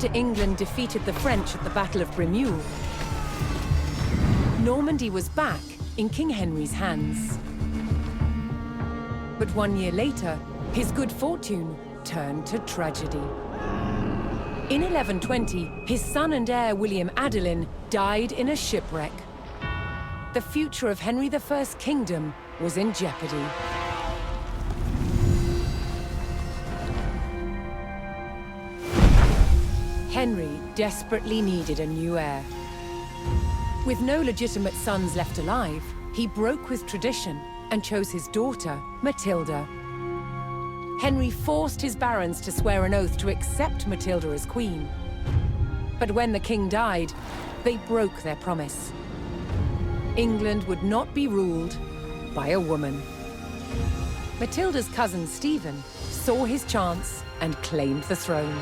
after England defeated the French at the Battle of Bremule, Normandy was back in King Henry's hands. But 1 year later, his good fortune turned to tragedy. In 1120, his son and heir William Adelin died in a shipwreck. The future of Henry I's kingdom was in jeopardy. Henry desperately needed a new heir. With no legitimate sons left alive, he broke with tradition and chose his daughter, Matilda. Henry forced his barons to swear an oath to accept Matilda as queen. But when the king died, they broke their promise. England would not be ruled by a woman. Matilda's cousin Stephen saw his chance and claimed the throne.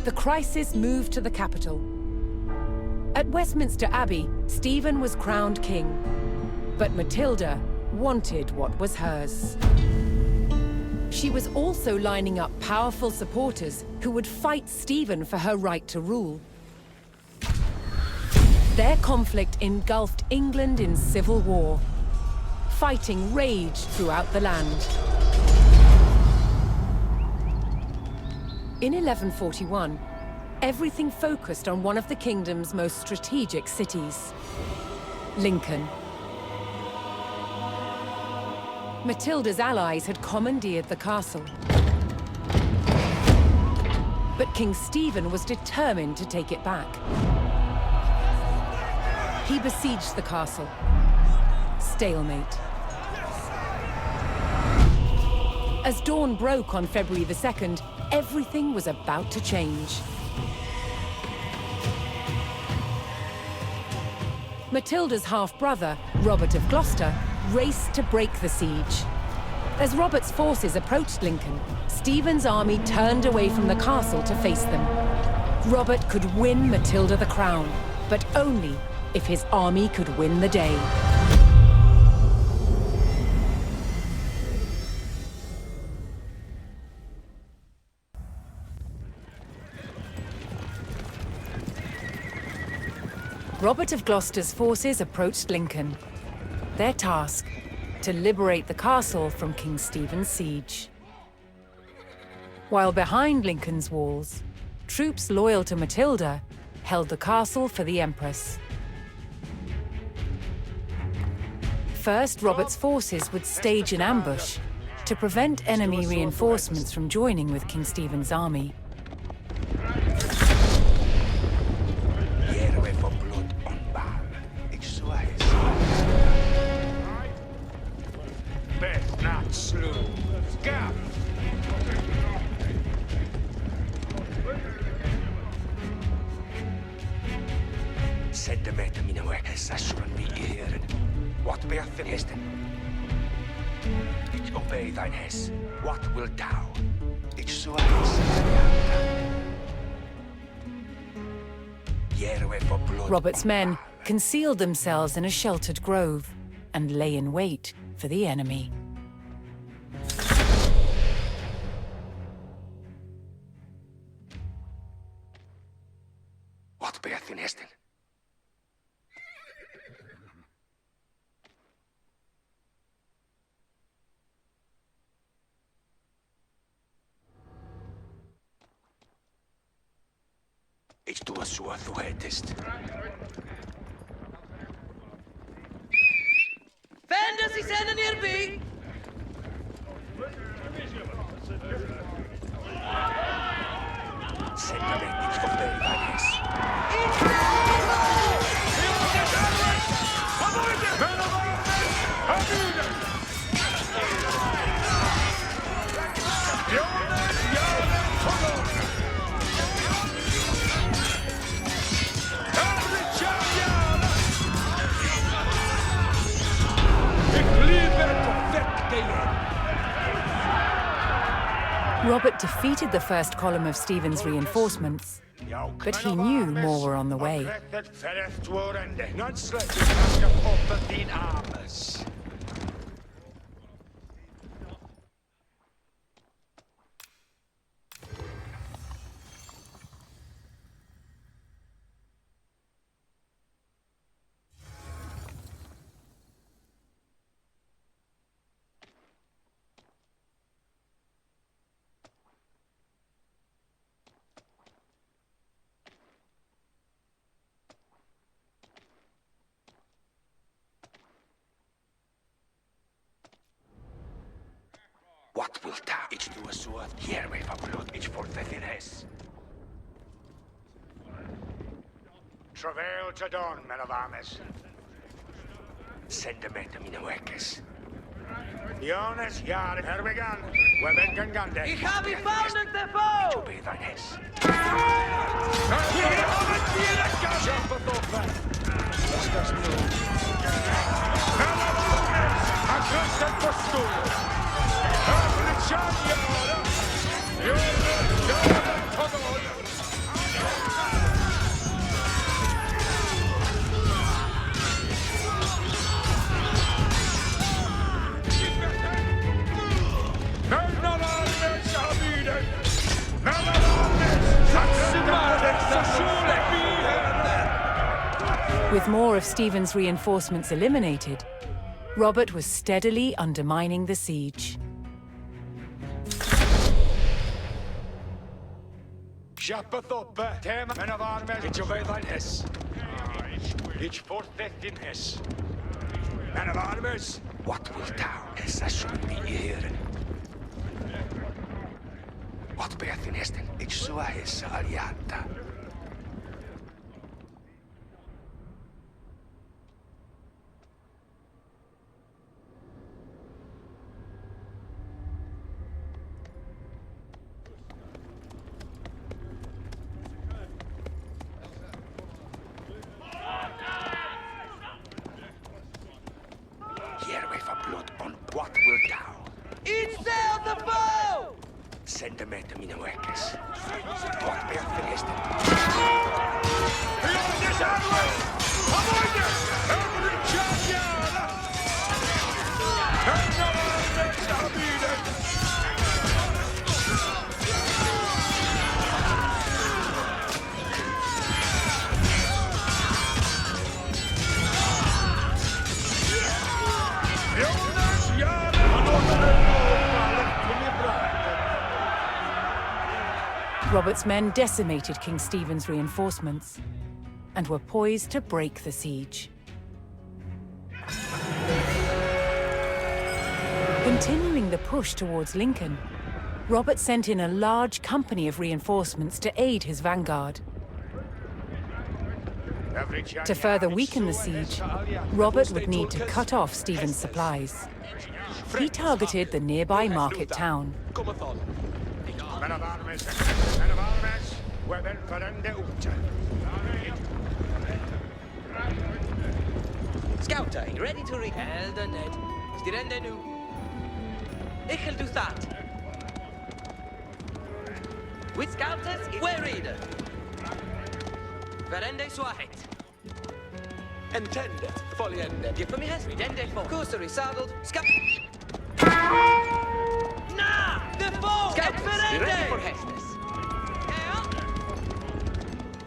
The crisis moved to the capital. At Westminster Abbey, Stephen was crowned king, but Matilda wanted what was hers. She was also lining up powerful supporters who would fight Stephen for her right to rule. Their conflict engulfed England in civil war. Fighting raged throughout the land. In 1141, everything focused on one of the kingdom's most strategic cities, Lincoln. Matilda's allies had commandeered the castle. But King Stephen was determined to take it back. He besieged the castle. Stalemate. As dawn broke on February the 2nd, everything was about to change. Matilda's half-brother, Robert of Gloucester, raced to break the siege. As Robert's forces approached Lincoln, Stephen's army turned away from the castle to face them. Robert could win Matilda the crown, but only if his army could win the day. Robert of Gloucester's forces approached Lincoln. Their task, to liberate the castle from King Stephen's siege. While behind Lincoln's walls, troops loyal to Matilda held the castle for the Empress. First, Robert's forces would stage an ambush to prevent enemy reinforcements from joining with King Stephen's army. What be'ath in Heston? Ich obey thine Hess. What wilt thou? Ich so Robert's men concealed themselves in a sheltered grove and lay in wait for the enemy. What be'ath in Heston? Ich tue so, du hättest. Fantasy Center nearby. Sentiment, ich obey thine Hess. Robert defeated the first column of Stephen's reinforcements, but he knew more were on the way. What wilt thou? Ich du a sword. Here we for blood. Ich for the finesse. Travail to dawn, men of armies. Send them to mina workers. Jonas, ja, here we gaan. We ben gaan gande. Ich hab ihn found, Deposed! Obey thine hess. With more of Stephen's reinforcements eliminated, Robert was steadily undermining the siege. Japathoppe, tema, men of armies. Ich obey thine hess. Ich forthet in hess. Men of armies. What wilt thou? Hessa should be here. What beath in hesten? Ich sua hessa aliata. Here we for blood on what wilt thou? Install the bow! Send them to mina workers. What beath in hesten? Robert's men decimated King Stephen's reinforcements and were poised to break the siege. Continuing the push towards Lincoln, Robert sent in a large company of reinforcements to aid his vanguard. To further weaken the siege, Robert would need to cut off Stephen's supplies. He targeted the nearby market town. Men of armies. Men of armies. We ben verende ute. Scouter, ready to repel the net. Stirende nu. Ich will do that. With scouters, we're reader. Verende suahet. Intended, foliende. Give me his redende for. Cursory saddled. Scout. Nah! The bow! Scouters, ready for Hestes.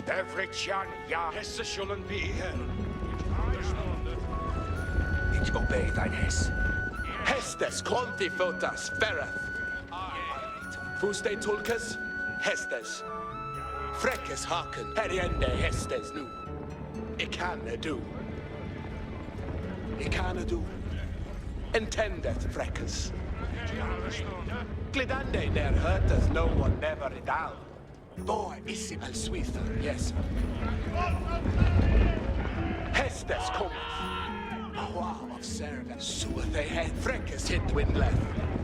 Every chan, ja, hesse shouldn't be here. Ich obey thine hess. Hestes quanti fotas fereth. Fuste tulkas, Hestes. Freckes haken, heriende Hestes nu. Ik kan do. Ik kan do. Intendeth freckes. Glidande ner hurtas no one never idal. Boy issim al switha, yes. Hestes cometh. Wow of servant, sueth they head, freckes hit windleth,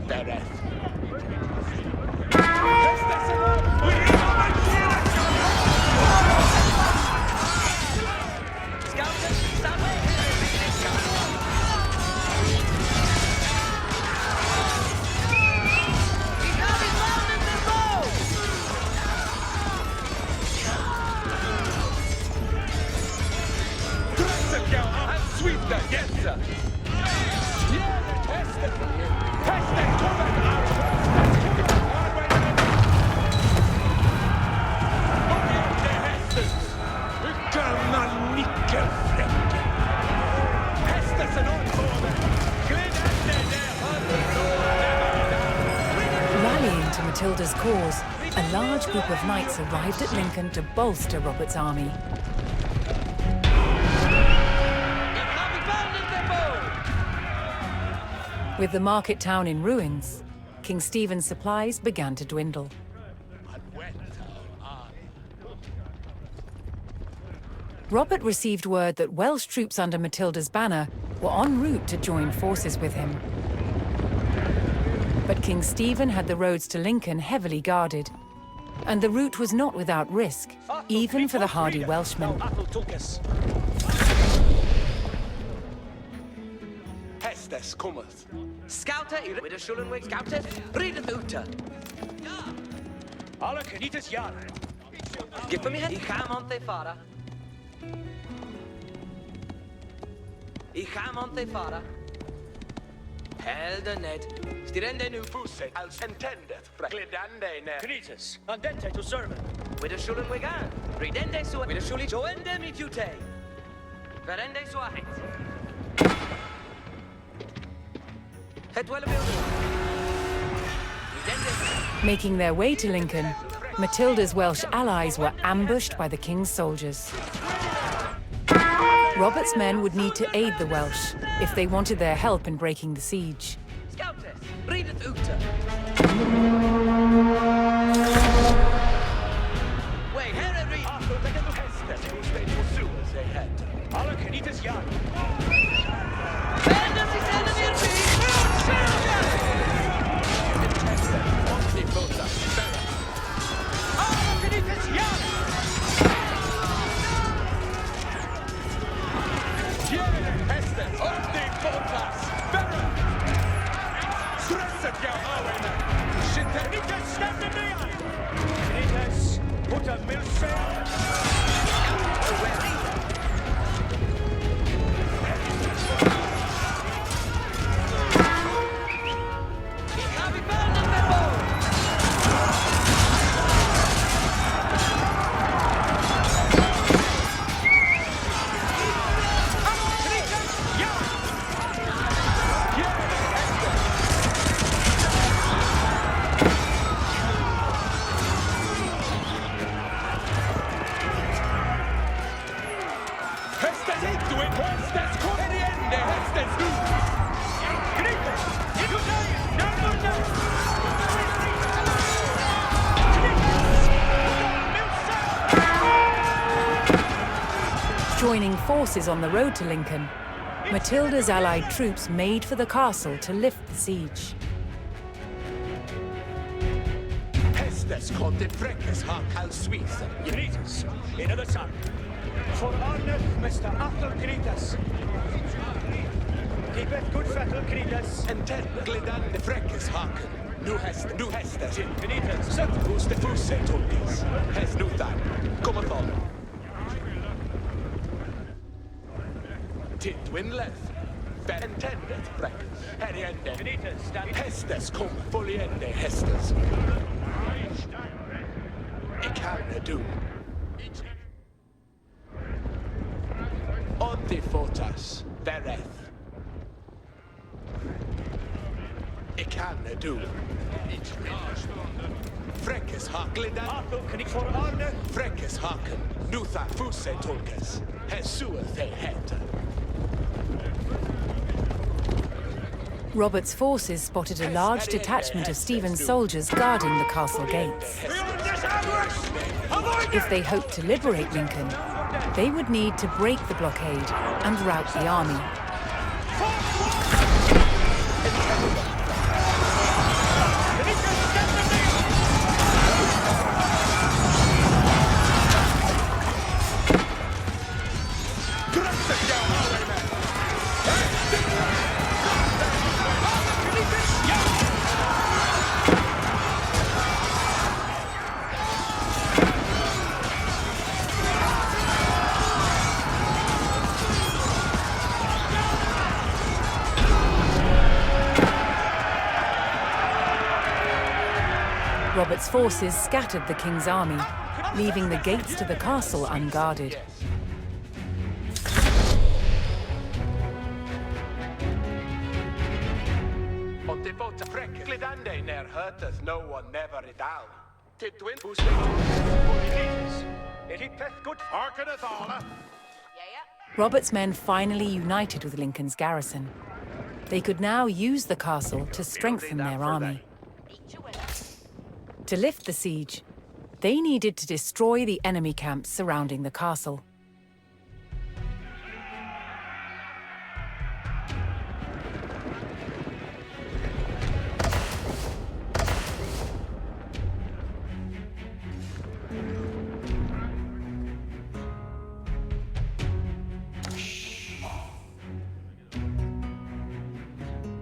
bereth. Hestes Scouters, stand way! Switha, yes sir. Yeah, Hestes. Hestes cometh out. Hestes. Gamla nickelfläck. Hestes är någon på det. Glidande Rallying to Matilda's cause, a large group of knights arrived at Lincoln to bolster Robert's army. With the market town in ruins, King Stephen's supplies began to dwindle. Robert received word that Welsh troops under Matilda's banner were en route to join forces with him. But King Stephen had the roads to Lincoln heavily guarded, and the route was not without risk, even for the hardy Welshmen. Hestes cometh. Scouter, with a Schullenweg scouter, redet uta. Alle knieters jaren. Give me Ik ga monte fara. Ik ga monte fara. Helder net. Stirende nu. Fusse als intended. Glidande ne. Knieters, andente to serve. With a Schullenweg an. Redende su. With a Schuli joende mi fute. Verende su ahit. Het wel Making their way to Lincoln, Matilda's Welsh allies were ambushed by the king's soldiers. Robert's men would need to aid the Welsh if they wanted their help in breaking the siege. Scouters, redet uta. Wait, here read. After they get to Hestes, who stayed for sewers they had. Alle knieters jaren. Verder is enemy Put a mill sail. Joining forces on the road to Lincoln, Matilda's allied troops made for the castle to lift the siege. Hestes kom till Fräckes har kall Suisse. Knieters, another son. For honor, Mr. Athel Knieters. Keep it good fettle, Knieters. Intend glidande Fräckes haken. Nu Hestes. Knieters. Sätt hos det fusse tolkes. Häst nutan. Kom och fåll. Tidwin left. Intended Fräckes. Här i ände. Knieters, Hestes kom. Foliende Hestes. Ik kan du. Ontifotas. Bereth. Ik kan du. Fräckes haklidan. for honor. Fräckes haken. Nutha fusse tolkes. Hesua they het. Robert's forces spotted a large detachment of Stephen's soldiers guarding the castle gates. If they hoped to liberate Lincoln, they would need to break the blockade and rout the army. Robert's forces scattered the king's army, leaving the gates to the castle unguarded. Ontifota Fräckes. Glidande när hörtes no one never it down. Tidwin fusse. Knieters. Keep good. Harkeneth alla. Robert's men finally united with Lincoln's garrison. They could now use the castle to strengthen their army. To lift the siege, they needed to destroy the enemy camps surrounding the castle.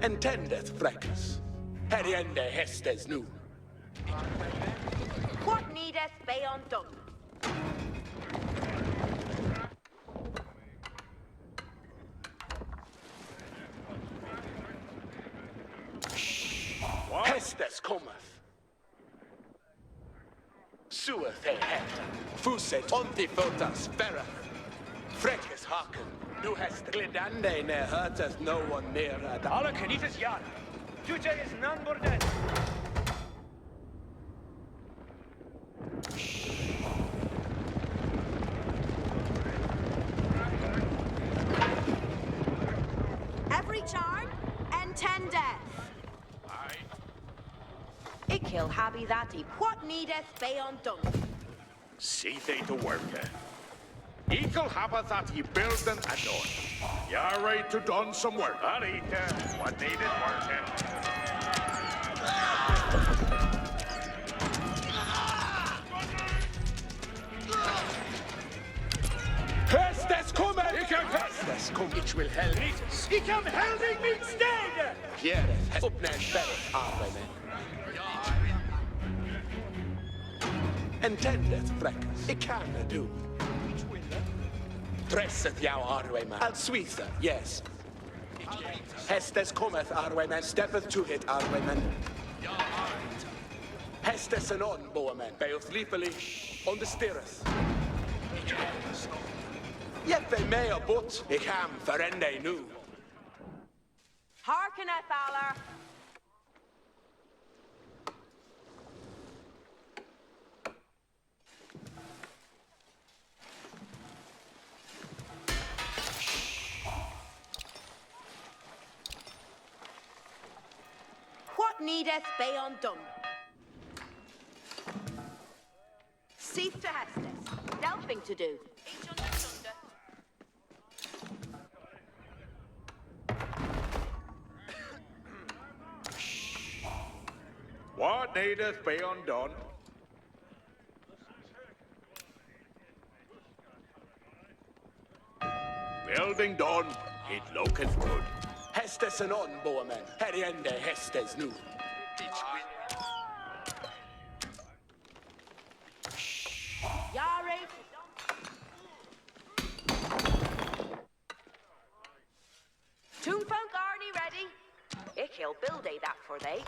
Entendeth, Frecus. Heriende hestes nu. What needeth be undone? Hestes cometh. Sueth he het. Fuset ontifotas ferra. Frecus hearken. Du hast glidande ne hurteth no one near at Alle kenites jan. Tuje is none but dead. Every charm, and 10 death. Ikill habi thati. What needeth be undone? See they to work. Eagle habba that he build an adorn. You're right to done some work. Alita, what needed working. Hestes cometh! Hestes come, ich will help. Ich am helping me instead! Hiereth, uppnäs ferret, Arvene. Entendeth, Frecus. Ik kan do. Tresset jou, Arweman. Al suitha, yes. Hestes cometh, Arweman. Steppeth to it, Arweman. Hestes and on, Boaman. Beoth leafily, on the stirreth. Jeppe mea but, ik ham verende nu. Hearkeneth, Valor. What needeth be undone? Cease to Hestes. Delphing to do. Each undersunder. What needeth be undone? Building done, it looketh good. Hestes and on, Boaman. Heriende Hestes nu. Yare. Toonfolk Arnie ready? Ikill build that for they.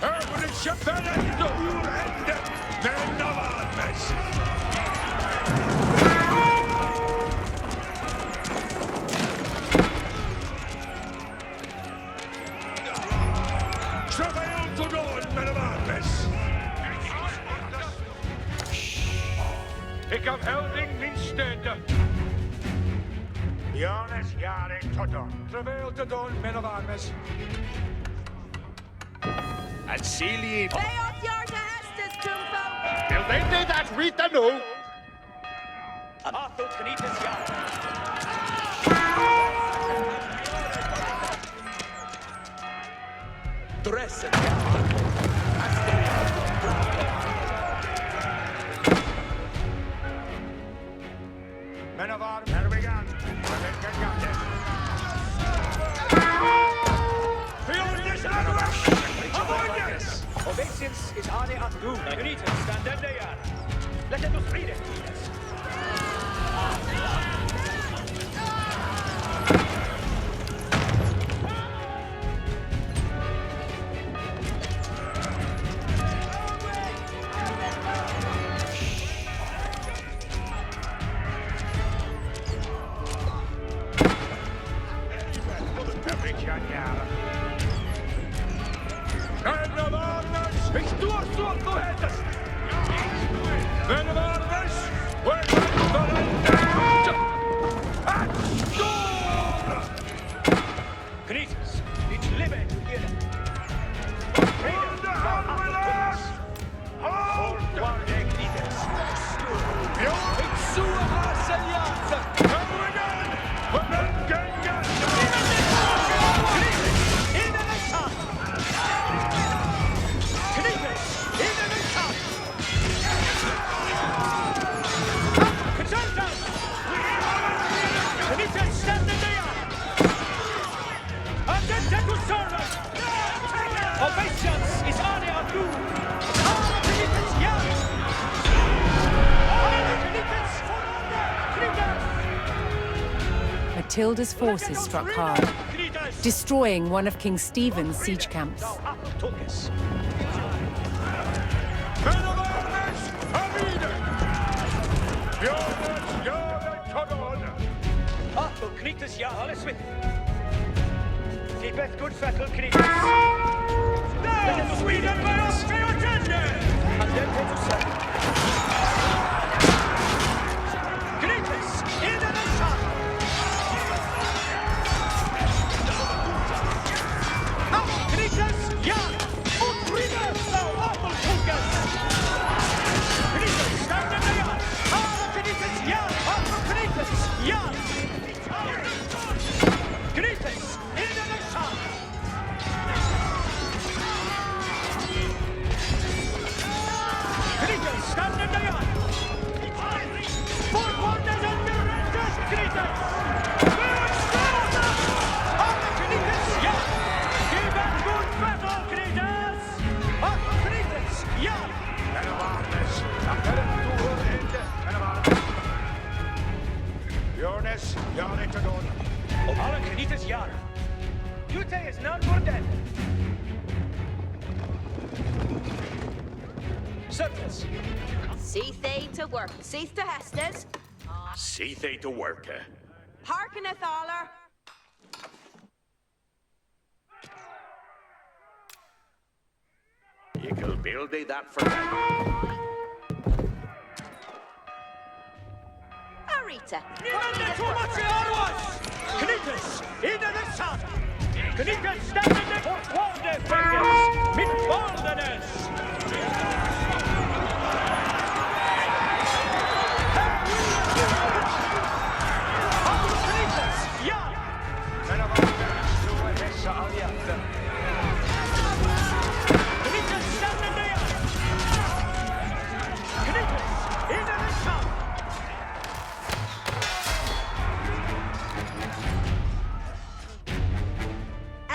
Herman Chappelle to urende, men av armes. Travail to dawn, men av armes. Ik heb helding min støtte. Jonas jare to dawn. Travail to dawn, men av armes. And Celie. Lay off your to Hestes, Toonfolk! Will they do that, Rita? No. Arthur kenites jan. Tresset. Men av arm, här vi gan. Obeisance is ane at doom. Kenites, stand them they are. Let them read it. Men av armes! Obeisance is Ade Adu! Alle Philippens, ja! Alle Philippens, Kriegers! Matilda's forces struck hard, destroying one of King Stephen's siege camps. Tunkes. Achtung, Kriegers, ja, alles mit! Keep it good, Fettel, Kriegers! Now, Sweden, by us, for your agenda! And then go to seven. Kriegers, in the sun! Now, Kriegers, ja! Und Kriegers, now, awful Tunkes! Kriegers, stand in the yard! Alle Kriegers, ja! Awful Kriegers, ja! Kriegers, in the sun! Kriegers, stand in the yard! Four corners and the rangers, Kriegers! Alle Kriegers, ja! Give a good battle, Kriegers! Alle Kriegers, ja! Jonas, jag är till dåd. Alle Kriegers, ja! Jute is not for dead! Surplus! See they to work. See to Hestes. See they to work. Hearkeneth aller. You can build thee that for them. Arita. Niemand too much Arwas! Kriegers, in the sun! Kriegers stand in the Warde fingers! Mit Bolderness! Ja! Men av alla tror jag dessa allianser. Kriegers stand in the Kriegers, in the sun!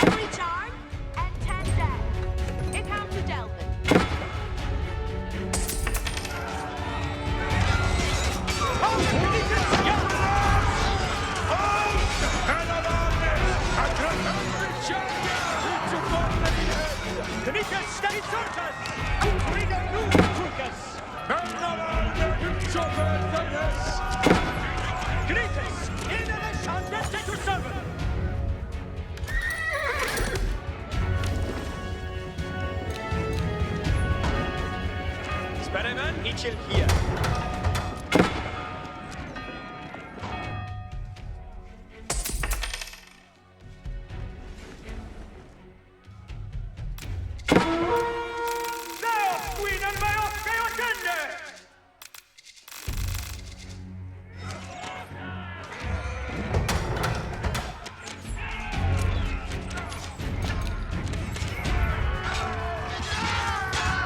Every charm and 10 dead. It comes to Delvin. Kriegers stand in Surtas! Krieger nu, Tunkes! Kriegers, in the sun, let's take to servant! Sperryman, Ichil here. Now, Queen and my Oscar, your tender!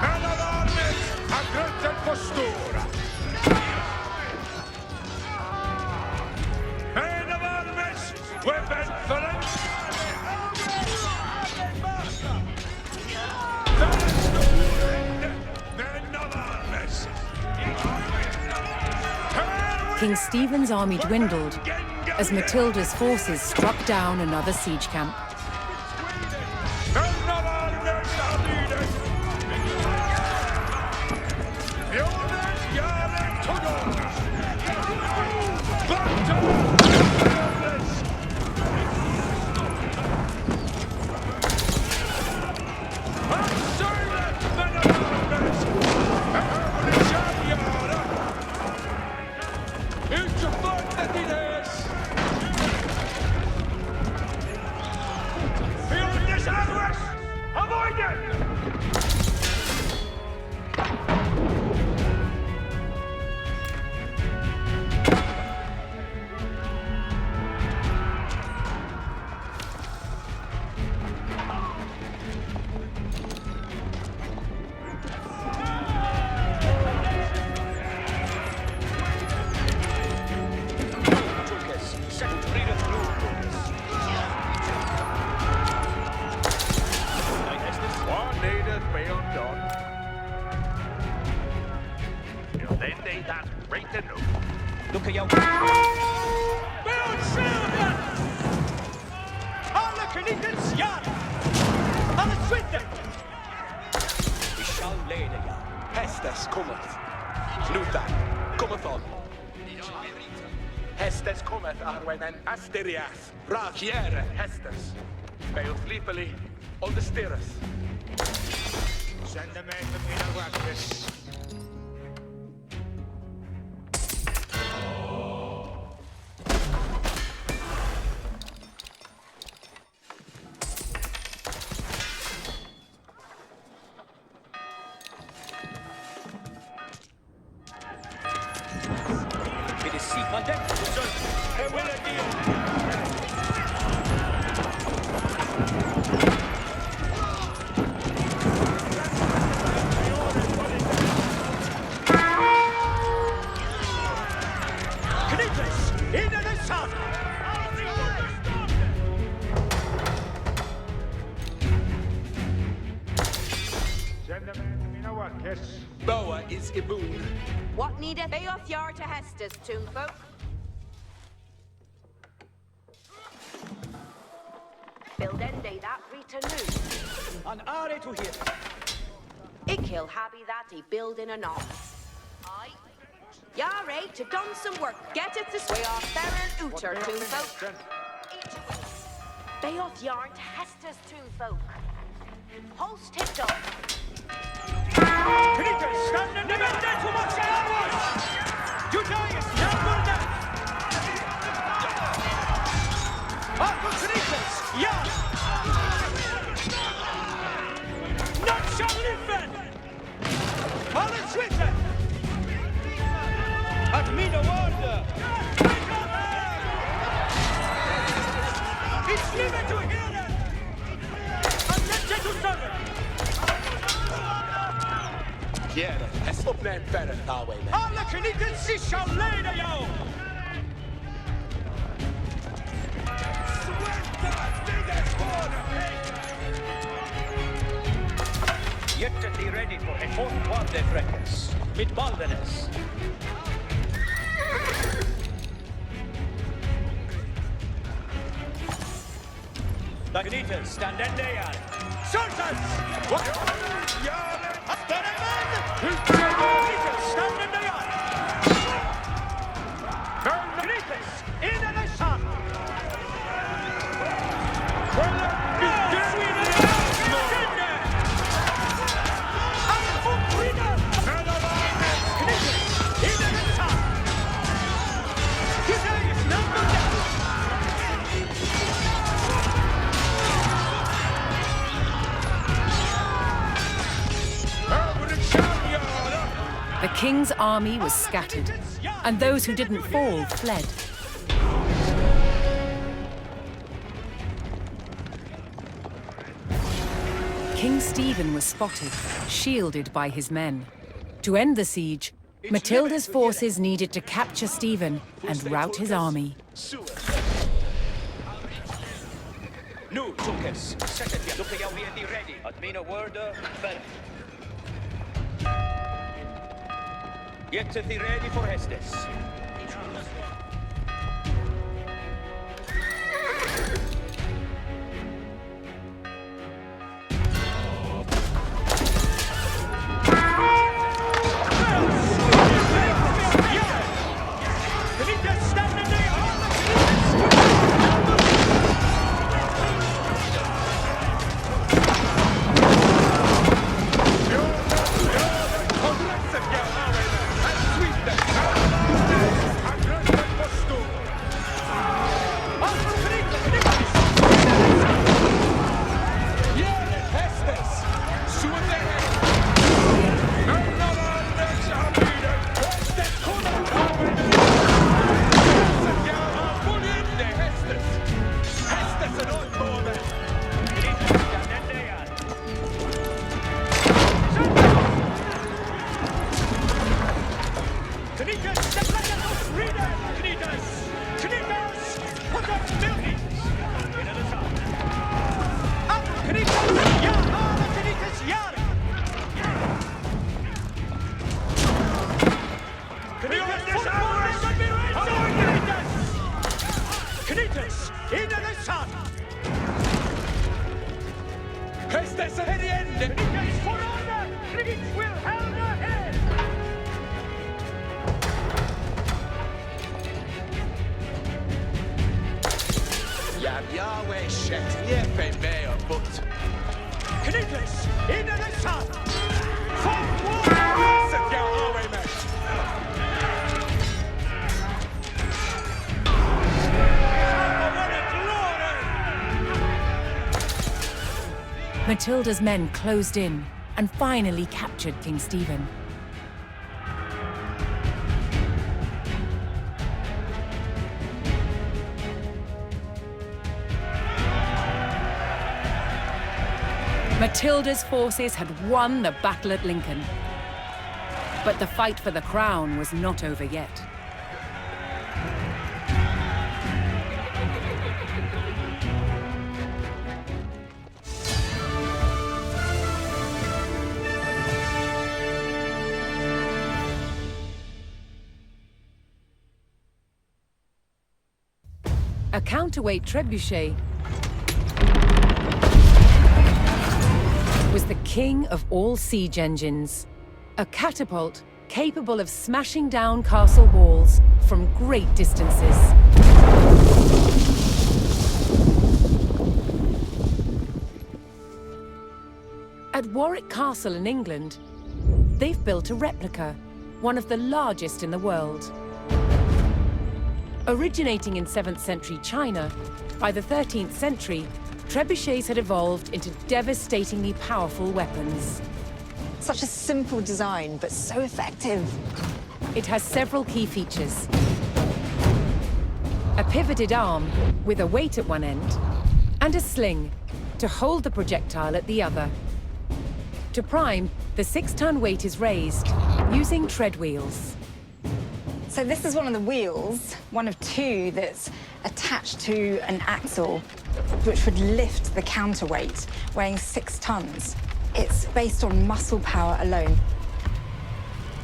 Men av armen har gröten på stora. Men av armes weapon för en. Men av armes. King Stephen's army dwindled as Matilda's forces struck down another siege camp. Men av armes har lydet. Jonas Jaren Todona. cometh arwenen Asterias, Rachiere Hestes, Beil Flipoli, on the Stirus. Send them in a practice. Boa is Iboon. What needeth Beoth Yar to Hestus, toonfolk? Bildende that Rita knew. An are to hear. Ikil happy that he build in a knob. Aye. Yare to done some work. Get it this way off Theron Uter, toonfolk. Beoth Yar to Hestus, toonfolk. Host hit up. Knitas, stand in the middle to watch the onwards! Judaeus, now Burda! Arco Knitas, ja! Not shall live! Alle Schwitte! At mina order! It's living to hear it! Attention to serve! Kiere, es opneemt verder, Highwayman. Alle genieten zich shall leiden jou! Get thee ready for a fourth wonder freckles. Mit baldenes. The Gnitas stand and they are. Soltas! After a man! Gnitas, stand in the yard! Gnitas, in the sun! The king's army was scattered, and those who didn't fall fled. King Stephen was spotted, shielded by his men. To end the siege, Matilda's forces needed to capture Stephen and rout his army. Nu, Tukes, set it, look at we be ready. At mina word, fel. Get thee ready for Hestes. Ja, Yahweh shit, Jeppe Mayer, but. Knickers, in the sun! Forward! Sit Yahweh, mate! Matilda's men closed in and finally captured King Stephen. Matilda's forces had won the battle at Lincoln. But the fight for the crown was not over yet. A counterweight trebuchet was the king of all siege engines. A catapult capable of smashing down castle walls from great distances. At Warwick Castle in England, they've built a replica, one of the largest in the world. Originating in 7th century China, by the 13th century, trebuchets had evolved into devastatingly powerful weapons. Such a simple design, but so effective. It has several key features. A pivoted arm with a weight at one end, and a sling to hold the projectile at the other. To prime, the 6-ton weight is raised using tread wheels. So this is one of the wheels, one of two that's attached to an axle, which would lift the counterweight, weighing 6 tons. It's based on muscle power alone.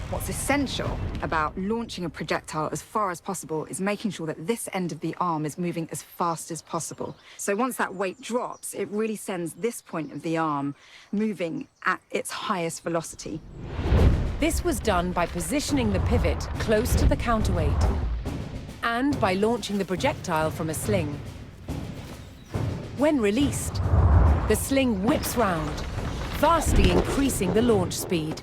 What's essential about launching a projectile as far as possible is making sure that this end of the arm is moving as fast as possible. So once that weight drops, it really sends this point of the arm moving at its highest velocity. This was done by positioning the pivot close to the counterweight and by launching the projectile from a sling. When released, the sling whips round, vastly increasing the launch speed.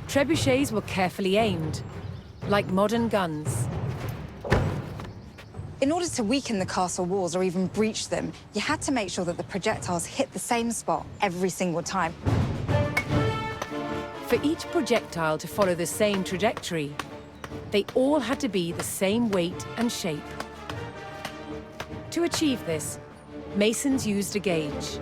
Trebuchets were carefully aimed, like modern guns. In order to weaken the castle walls or even breach them, you had to make sure that the projectiles hit the same spot every single time. For each projectile to follow the same trajectory, they all had to be the same weight and shape. To achieve this, masons used a gauge.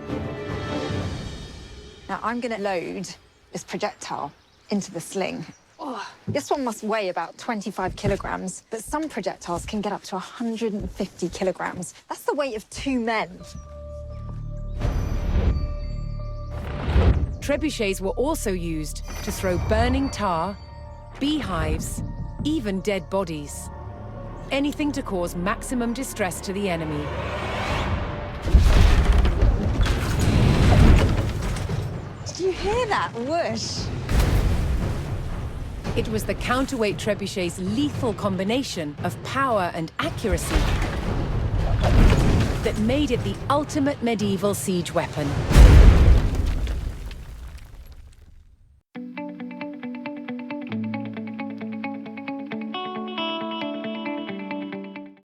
Now I'm going to load this projectile into the sling. Oh, this one must weigh about 25 kilograms, but some projectiles can get up to 150 kilograms. That's the weight of 2 men. Trebuchets were also used to throw burning tar, beehives, even dead bodies. Anything to cause maximum distress to the enemy. Did you hear that whoosh? It was the counterweight trebuchet's lethal combination of power and accuracy that made it the ultimate medieval siege weapon.